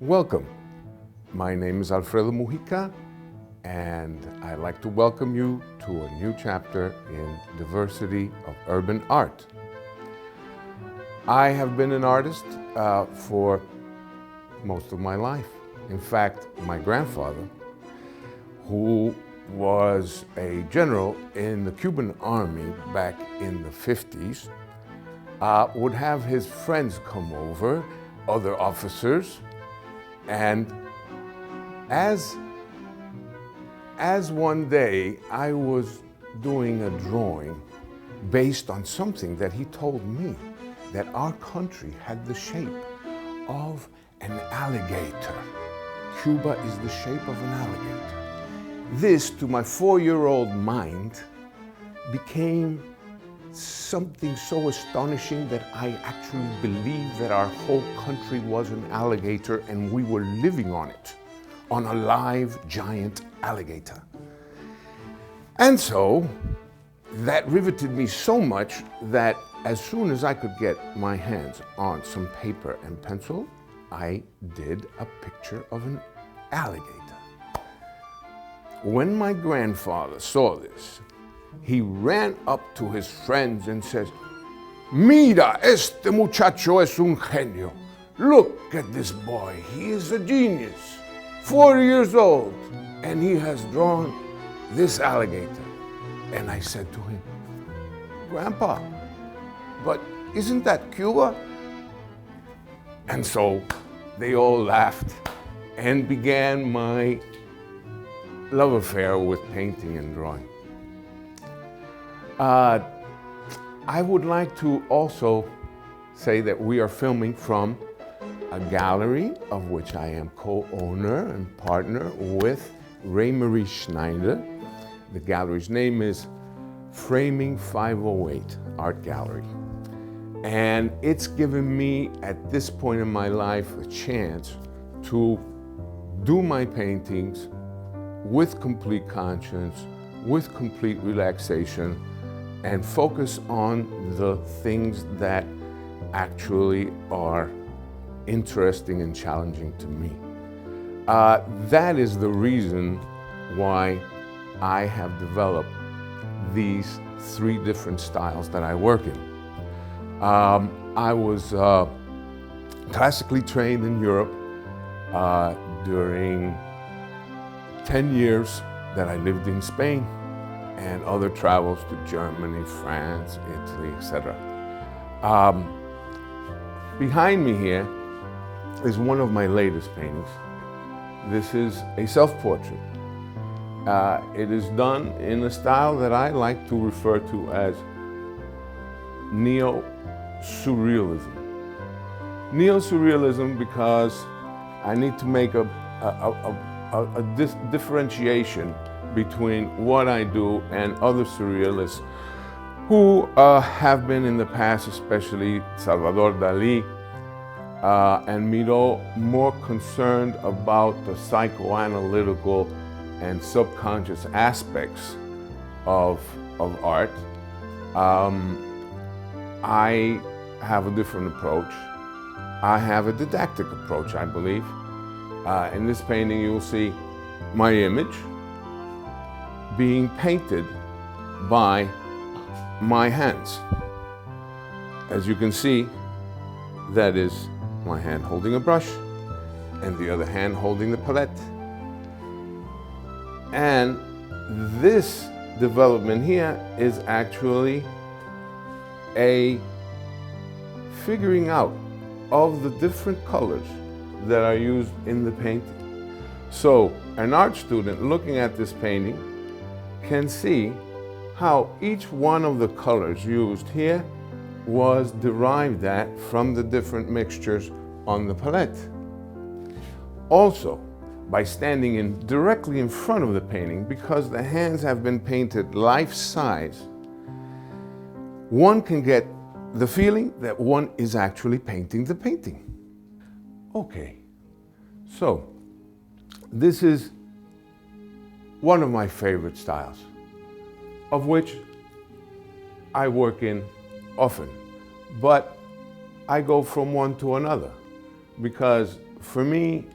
Welcome. My name is Alfredo Mujica, and I'd like to welcome you to a new chapter in Diversity of Urban Art. I have been an artist for most of my life. In fact, my grandfather, who was a general in the Cuban army back in the 50s, would have his friends come over, other officers, and as one day I was doing a drawing based on something that he told me, that our country had the shape of an alligator. Cuba is the shape of an alligator. This, to my 4-year-old mind, became something so astonishing that I actually believed that our whole country was an alligator and we were living on it, on a live giant alligator. And so that riveted me so much that as soon as I could get my hands on some paper and pencil, I did a picture of an alligator. When my grandfather saw this, he ran up to his friends and says, "Mira, este muchacho es un genio. Look at this boy, he is a genius. 4 years old, and he has drawn this alligator." And I said to him, "Grandpa, but isn't that Cuba?" And so they all laughed and began my love affair with painting and drawing. I would like to also say that we are filming from a gallery of which I am co-owner and partner with Ray Marie Schneider. The gallery's name is Framing 508 Art Gallery. And it's given me, at this point in my life, a chance to do my paintings with complete conscience, with complete relaxation, and focus on the things that actually are interesting and challenging to me. That is the reason why I have developed these 3 different styles that I work in. I was classically trained in Europe during 10 years that I lived in Spain, and other travels to Germany, France, Italy, etc. Behind me here is one of my latest paintings. This is a self-portrait. It is done in a style that I like to refer to as neo-surrealism. Neo-surrealism because I need to make a differentiation between what I do and other surrealists who have been in the past, especially Salvador Dali and Miro, more concerned about the psychoanalytical and subconscious aspects of art. I have a different approach. I have a didactic approach, I believe. In this painting, you'll see my image being painted by my hands. As you can see, that is my hand holding a brush and the other hand holding the palette. And this development here is actually a figuring out of the different colors that are used in the painting. So an art student looking at this painting can see how each one of the colors used here was derived from the different mixtures on the palette. Also, by standing directly in front of the painting, because the hands have been painted life-size, one can get the feeling that one is actually painting the painting. Okay, so this is one of my favorite styles, of which I work in often, but I go from one to another because for me,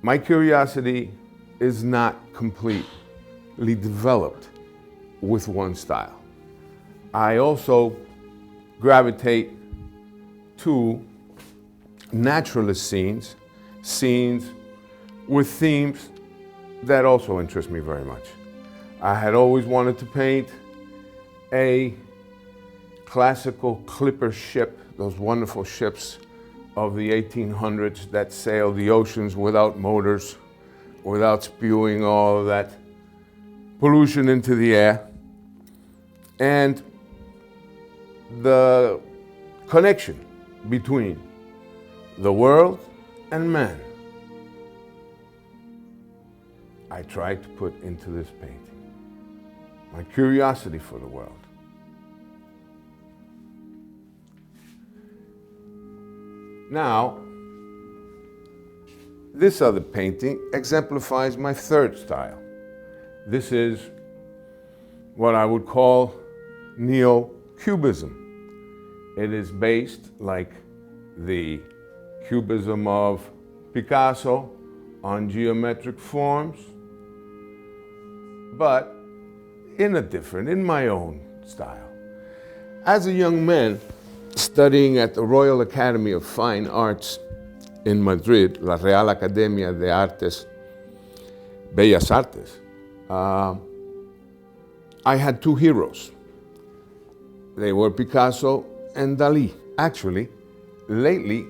my curiosity is not completely developed with one style. I also gravitate to naturalist scenes, scenes with themes that also interest me very much. I had always wanted to paint a classical clipper ship, those wonderful ships of the 1800s that sailed the oceans without motors, without spewing all of that pollution into the air. And the connection between the world and man, I tried to put into this painting. My curiosity for the world. Now, this other painting exemplifies my third style. This is what I would call neo-Cubism. It is based, like the Cubism of Picasso, on geometric forms, but in my own style. As a young man, studying at the Royal Academy of Fine Arts in Madrid, La Real Academia de Artes, Bellas Artes, I had two heroes. They were Picasso and Dali. Actually, lately,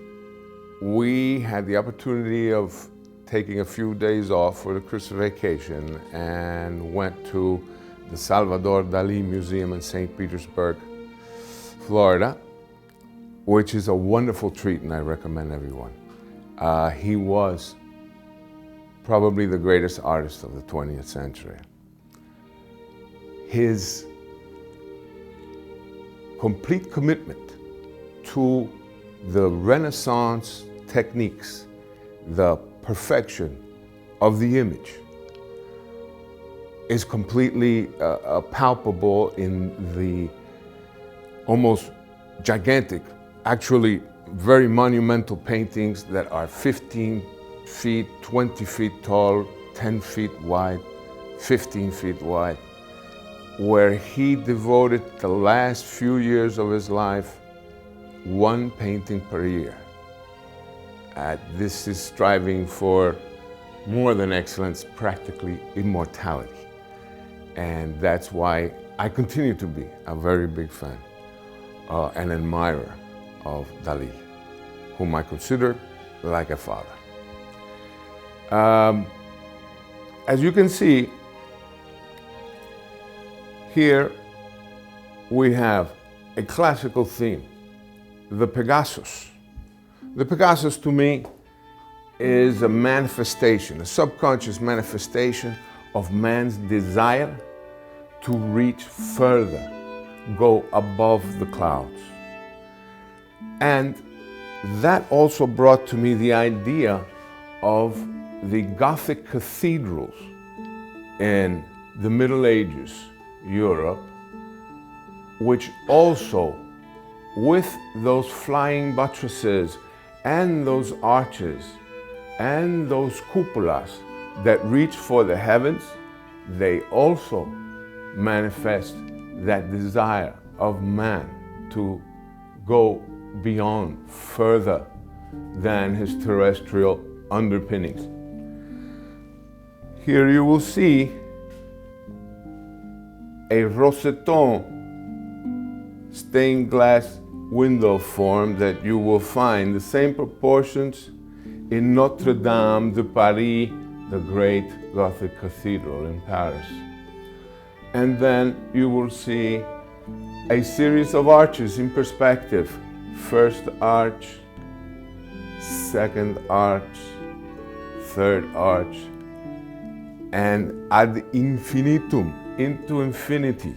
we had the opportunity of taking a few days off for the Christmas vacation and went to the Salvador Dali Museum in St. Petersburg, Florida, which is a wonderful treat and I recommend everyone. He was probably the greatest artist of the 20th century. His complete commitment to the Renaissance techniques, the perfection of the image, is completely palpable in the almost gigantic, actually very monumental paintings that are 15 feet, 20 feet tall, 10 feet wide, 15 feet wide, where he devoted the last few years of his life one painting per year. This is striving for more than excellence, practically immortality. And that's why I continue to be a very big fan, an admirer of Dali, whom I consider like a father. As you can see, here we have a classical theme, the Pegasus. The Pegasus to me is a manifestation, a subconscious manifestation of man's desire to reach further, go above the clouds. And that also brought to me the idea of the Gothic cathedrals in the Middle Ages, Europe, which also, with those flying buttresses and those arches and those cupolas that reach for the heavens, they also manifest that desire of man to go beyond, further than his terrestrial underpinnings. Here you will see a roseton stained glass window form that you will find the same proportions in Notre Dame de Paris, the great Gothic cathedral in Paris. And then you will see a series of arches in perspective. First arch, second arch, third arch, and ad infinitum, into infinity.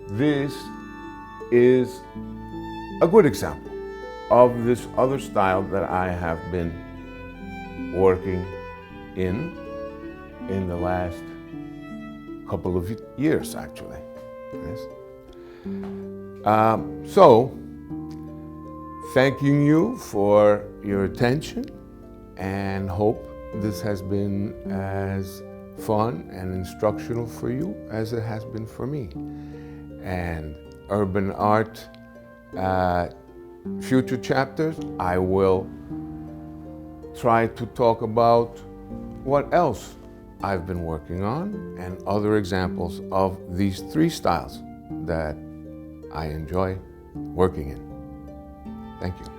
This is a good example of this other style that I have been working in the last couple of years, actually. Yes. So, thanking you for your attention and hope this has been as fun and instructional for you as it has been for me. And urban art, future chapters, I will try to talk about what else I've been working on and other examples of these three styles that I enjoy working in. Thank you.